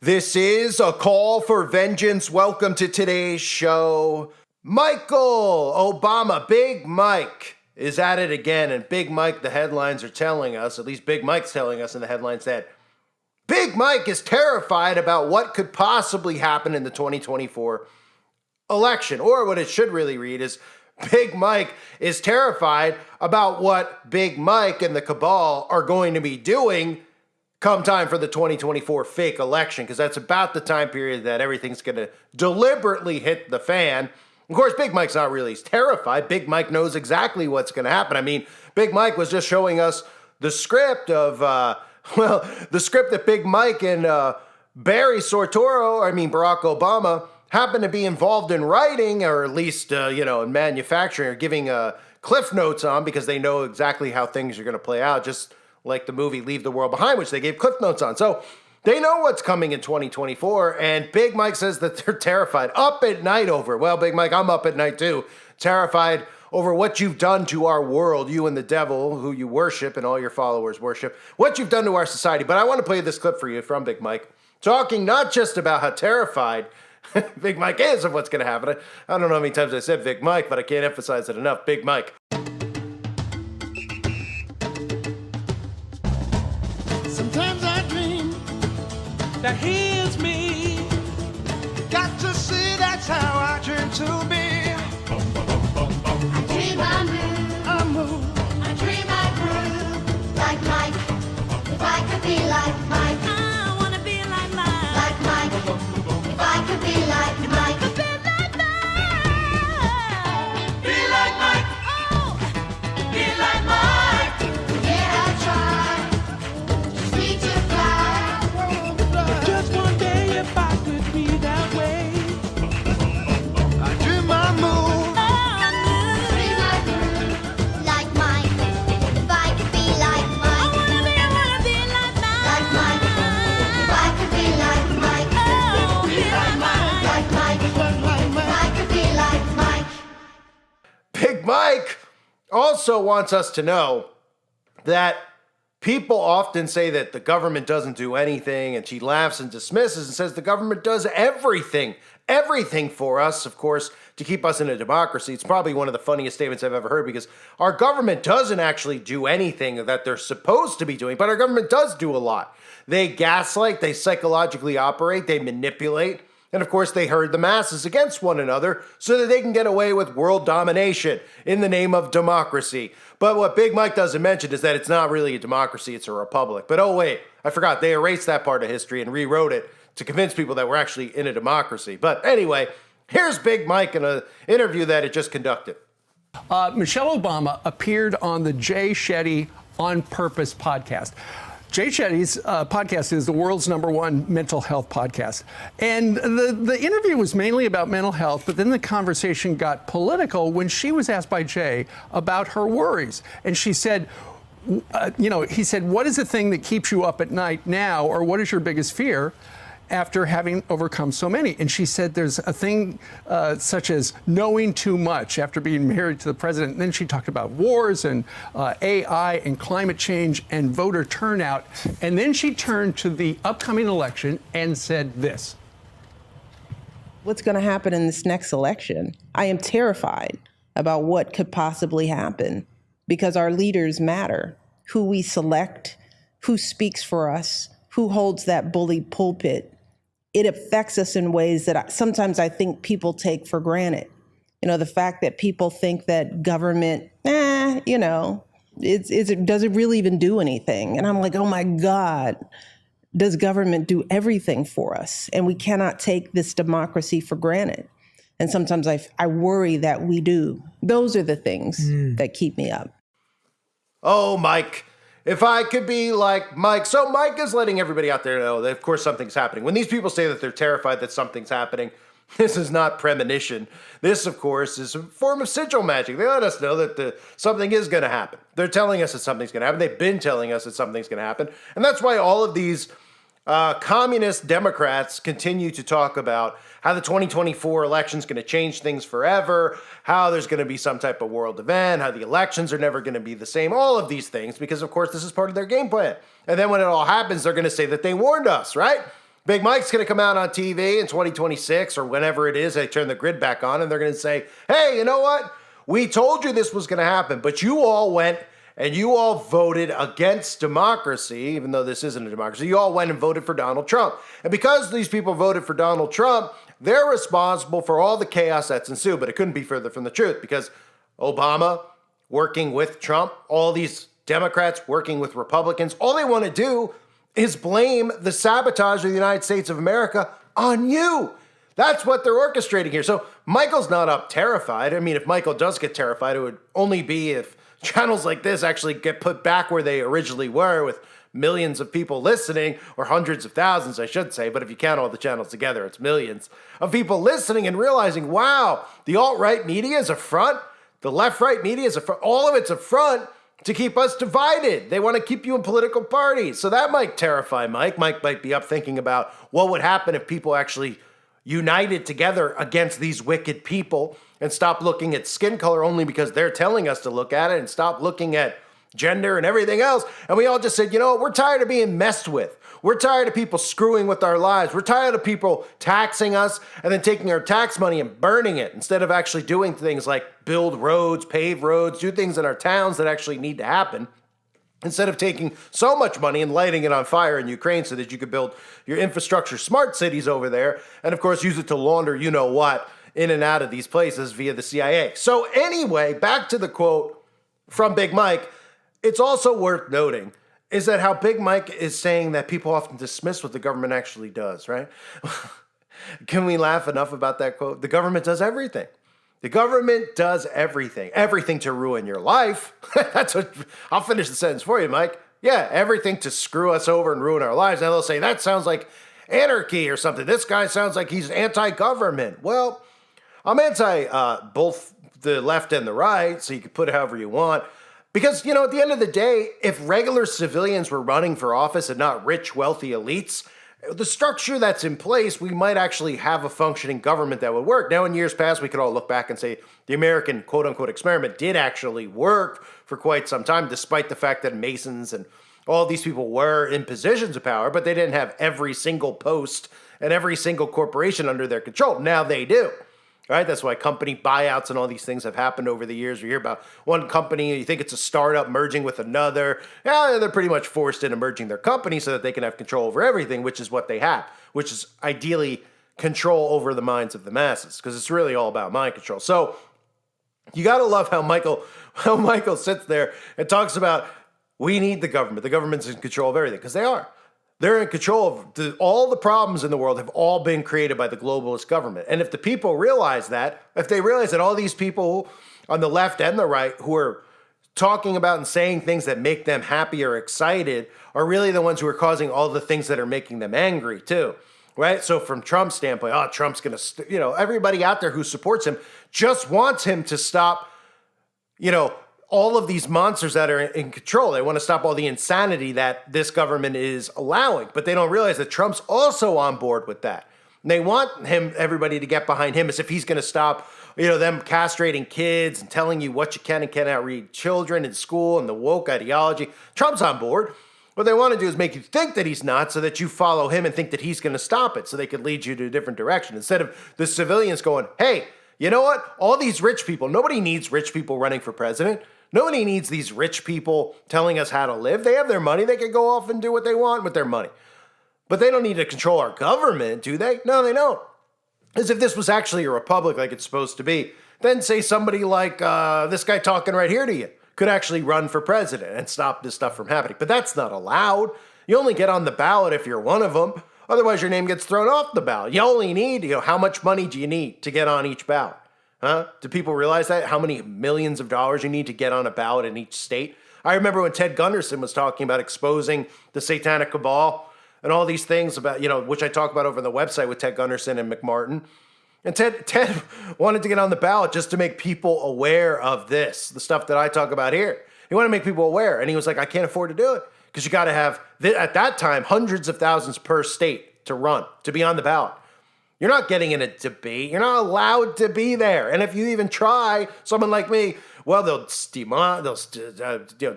This is a call for vengeance. Welcome to today's show. Michael Obama, Big Mike, is at it again. And Big Mike, the headlines are telling us, at least Big Mike's telling us in the headlines, that Big Mike is terrified about what could possibly happen in the 2024 election. Or what it should really read is, Big Mike is terrified about what Big Mike and the cabal are going to be doing come time for the 2024 fake election, because that's about the time period that everything's going to deliberately hit the fan. Of course, Big Mike's not really terrified. Big Mike knows exactly what's going to happen. I mean, Big Mike was just showing us the script of, the script that Big Mike and Barack Obama, happened to be involved in writing, or at least, in manufacturing, or giving cliff notes on, because they know exactly how things are going to play out, just like the movie Leave the World Behind, which they gave cliff notes on. So they know what's coming in 2024, and Big Mike says that they're terrified, up at night over it. Well, Big Mike, I'm up at night too, terrified over what you've done to our world, you and the devil, who you worship and all your followers worship, what you've done to our society. But I want to play this clip for you from Big Mike, talking not just about how terrified Big Mike is of what's going to happen. I don't know how many times I said Big Mike, but I can't emphasize it enough. Big Mike. Sometimes I dream that he is me. Got to see that's how I dream to be. I dream I move, I dream I groove, like Mike. If I could be like Mike, I wanna be like Mike. like Mike. If I could be like Mike, Be like Mike. Be like Mike, Oh, be like Mike. yeah, I try. Just reach to fly. Just one day if I could be that way. I dream I move, Dream I groove, like Mike. If I could be like Mike, I wanna be like like Mike. Mike. If I could be like Mike, Oh, be like Mike. like Mike. If I could be like Mike. Big Mike also wants us to know that people often say that the government doesn't do anything, and she laughs and dismisses and says the government does everything for us, of course, to keep us in a democracy. It's probably one of the funniest statements I've ever heard, because our government doesn't actually do anything that they're supposed to be doing, but our government does do a lot. They gaslight, they psychologically operate, they manipulate, and of course they herd the masses against one another so that they can get away with world domination in the name of democracy. But what Big Mike doesn't mention is that it's not really a democracy, it's a republic. But oh wait, I forgot, they erased that part of history and rewrote it to convince people that we're actually in a democracy. But anyway, here's Big Mike in an interview that it just conducted. Michelle Obama appeared on the Jay Shetty On Purpose podcast. Jay Shetty's podcast is the world's #1 mental health podcast. And the interview was mainly about mental health, but then the conversation got political when she was asked by Jay about her worries. And she said, he said, what is the thing that keeps you up at night now, or what is your biggest fear after having overcome so many? And she said there's a thing such as knowing too much after being married to the president. And then she talked about wars and AI and climate change and voter turnout. And then she turned to the upcoming election and said this. What's going to happen in this next election? I am terrified about what could possibly happen, because our leaders matter. Who we select, who speaks for us, who holds that bully pulpit. It affects us in ways that sometimes I think people take for granted. The fact that people think that government, does it really even do anything? And I'm like, oh my God, does government do everything for us? And we cannot take this democracy for granted. And sometimes I worry that we do. Those are the things that keep me up. Oh, Mike. If I could be like Mike. So Mike is letting everybody out there know that, of course, something's happening. When these people say that they're terrified that something's happening, this is not premonition. This, of course, is a form of sigil magic. They let us know that something is going to happen. They're telling us that something's going to happen. They've been telling us that something's going to happen. And that's why all of these communist Democrats continue to talk about how the 2024 election is going to change things forever, how there's going to be some type of world event, how the elections are never going to be the same, all of these things, because, of course, this is part of their game plan. And then when it all happens, they're going to say that they warned us, right? Big Mike's going to come out on TV in 2026 or whenever it is, they turn the grid back on and they're going to say, hey, you know what? We told you this was going to happen, but you all went and you all voted against democracy, even though this isn't a democracy. You all went and voted for Donald Trump. And because these people voted for Donald Trump, they're responsible for all the chaos that's ensued. But it couldn't be further from the truth because Obama working with Trump, all these Democrats working with Republicans, all they want to do is blame the sabotage of the United States of America on you. That's what they're orchestrating here. So Michael's not up terrified. I mean, if Michael does get terrified, it would only be if channels like this actually get put back where they originally were with millions of people listening, or hundreds of thousands, I should say. But if you count all the channels together, it's millions of people listening and realizing, wow, the alt-right media is a front. The left-right media is a front. All of it's a front to keep us divided. They want to keep you in political parties. So that might terrify Mike. Mike might be up thinking about what would happen if people actually united together against these wicked people and stop looking at skin color only because they're telling us to look at it, and stop looking at gender and everything else. And we all just said, you know what, we're tired of being messed with. We're tired of people screwing with our lives. We're tired of people taxing us and then taking our tax money and burning it instead of actually doing things like build roads, pave roads, do things in our towns that actually need to happen. Instead of taking so much money and lighting it on fire in Ukraine so that you could build your infrastructure smart cities over there, and of course use it to launder you know what in and out of these places via the CIA. So anyway, back to the quote from Big Mike. It's also worth noting is that how Big Mike is saying that people often dismiss what the government actually does, right? Can we laugh enough about that quote? The government does everything. The government does everything. Everything to ruin your life. That's what, I'll finish the sentence for you, Mike. Yeah, everything to screw us over and ruin our lives. And they'll say, that sounds like anarchy or something. This guy sounds like he's anti-government. Well, I'm anti both the left and the right, so you can put it however you want. Because, you know, at the end of the day, if regular civilians were running for office and not rich, wealthy elites, the structure that's in place, we might actually have a functioning government that would work. Now, in years past, we could all look back and say the American quote-unquote experiment did actually work for quite some time, despite the fact that Masons and all these people were in positions of power, but they didn't have every single post and every single corporation under their control. Now they do. Right? That's why company buyouts and all these things have happened over the years. We hear about one company, you think it's a startup merging with another. Yeah, they're pretty much forced into merging their company so that they can have control over everything, which is what they have, which is ideally control over the minds of the masses, because it's really all about mind control. So you got to love how Michael sits there and talks about we need the government. The government's in control of everything, because they are. They're in control of all the problems in the world have all been created by the globalist government. And if the people realize that, if they realize that all these people on the left and the right who are talking about and saying things that make them happy or excited are really the ones who are causing all the things that are making them angry too, right? So from Trump's standpoint, Trump's going to, everybody out there who supports him just wants him to stop, all of these monsters that are in control. They want to stop all the insanity that this government is allowing, but they don't realize that Trump's also on board with that. And they want everybody to get behind him as if he's going to stop, them castrating kids and telling you what you can and cannot read children in school and the woke ideology. Trump's on board. What they want to do is make you think that he's not so that you follow him and think that he's going to stop it so they could lead you to a different direction instead of the civilians going, hey, you know what? All these rich people, nobody needs rich people running for president. Nobody needs these rich people telling us how to live. They have their money. They can go off and do what they want with their money. But they don't need to control our government, do they? No, they don't. As if this was actually a republic like it's supposed to be. Then say somebody like this guy talking right here to you could actually run for president and stop this stuff from happening. But that's not allowed. You only get on the ballot if you're one of them. Otherwise, your name gets thrown off the ballot. You only need, how much money do you need to get on each ballot? Huh? Do people realize that? How many millions of dollars you need to get on a ballot in each state? I remember when Ted Gunderson was talking about exposing the satanic cabal and all these things about, which I talk about over on the website with Ted Gunderson and McMartin. And Ted wanted to get on the ballot just to make people aware of this, the stuff that I talk about here. He wanted to make people aware. And he was like, I can't afford to do it because you got to have, at that time, hundreds of thousands per state to run, to be on the ballot. You're not getting in a debate. You're not allowed to be there. And if you even try, someone like me, well, they'll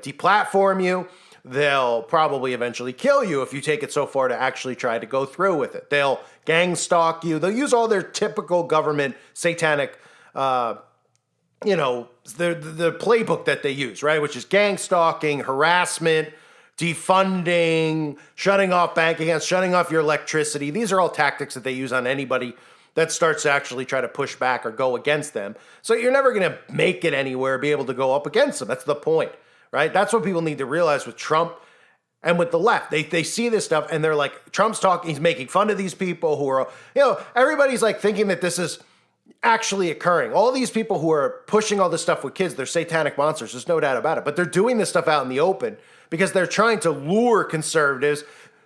deplatform you. They'll probably eventually kill you if you take it so far to actually try to go through with it. They'll gang stalk you. They'll use all their typical government satanic, the playbook that they use, right? Which is gang stalking, harassment, defunding, shutting off bank accounts, shutting off your electricity. These are all tactics that they use on anybody that starts to actually try to push back or go against them. So you're never going to make it anywhere, be able to go up against them. That's the point, right? That's what people need to realize with Trump and with the left. They see this stuff and they're like, Trump's talking, he's making fun of these people who are, everybody's like thinking that this is actually occurring. All these people who are pushing all this stuff with kids, they're satanic monsters. There's no doubt about it. But they're doing this stuff out in the open because they're trying to lure conservatives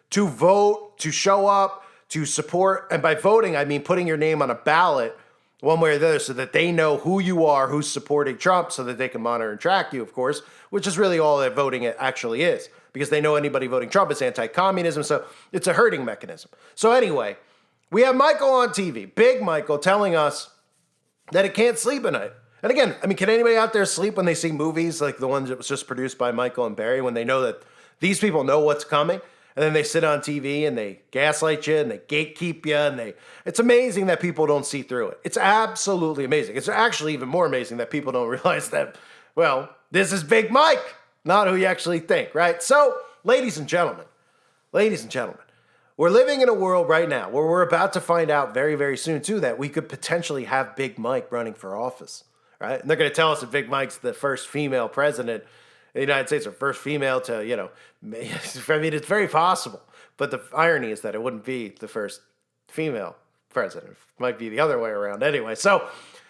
to vote, to show up, to support. And by voting, I mean putting your name on a ballot one way or the other so that they know who you are, who's supporting Trump, so that they can monitor and track you, of course, which is really all that voting actually is, because they know anybody voting Trump is anti-communism. So it's a herding mechanism. So anyway, we have Michael on TV, Big Michael, telling us that it can't sleep at night. And again, I mean, can anybody out there sleep when they see movies like the ones that was just produced by Michael and Barry, when they know that these people know what's coming? And then they sit on TV and they gaslight you and they gatekeep you it's amazing that people don't see through it. It's absolutely amazing. It's actually even more amazing that people don't realize that, well, this is Big Mike, not who you actually think, right? So, ladies and gentlemen, we're living in a world right now where we're about to find out very, very soon, too, that we could potentially have Big Mike running for office, right? And they're going to tell us that Big Mike's the first female president the United States, or first female to, I mean, it's very possible. But the irony is that it wouldn't be the first female president. It might be the other way around anyway. So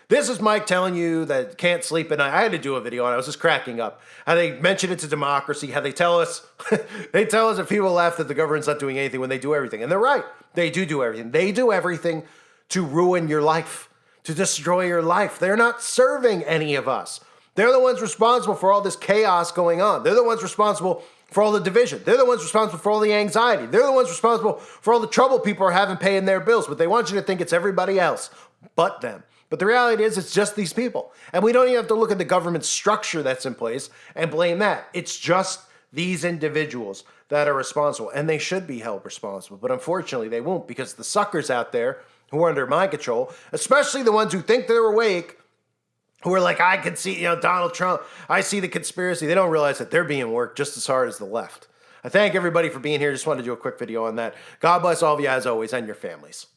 this is Mike telling you that can't sleep at night. I had to do a video on it. I was just cracking up. How they mention it to democracy, how they tell us, that people laugh that the government's not doing anything when they do everything. And they're right. They do everything. They do everything to ruin your life, to destroy your life. They're not serving any of us. They're the ones responsible for all this chaos going on. They're the ones responsible for all the division. They're the ones responsible for all the anxiety. They're the ones responsible for all the trouble people are having paying their bills. But they want you to think it's everybody else but them. But the reality is it's just these people. And we don't even have to look at the government structure that's in place and blame that. It's just these individuals that are responsible. And they should be held responsible. But unfortunately, they won't, because the suckers out there who are under mind control, especially the ones who think they're awake, who are like, I can see, Donald Trump, I see the conspiracy. They don't realize that they're being worked just as hard as the left. I thank everybody for being here. Just wanted to do a quick video on that. God bless all of you as always and your families.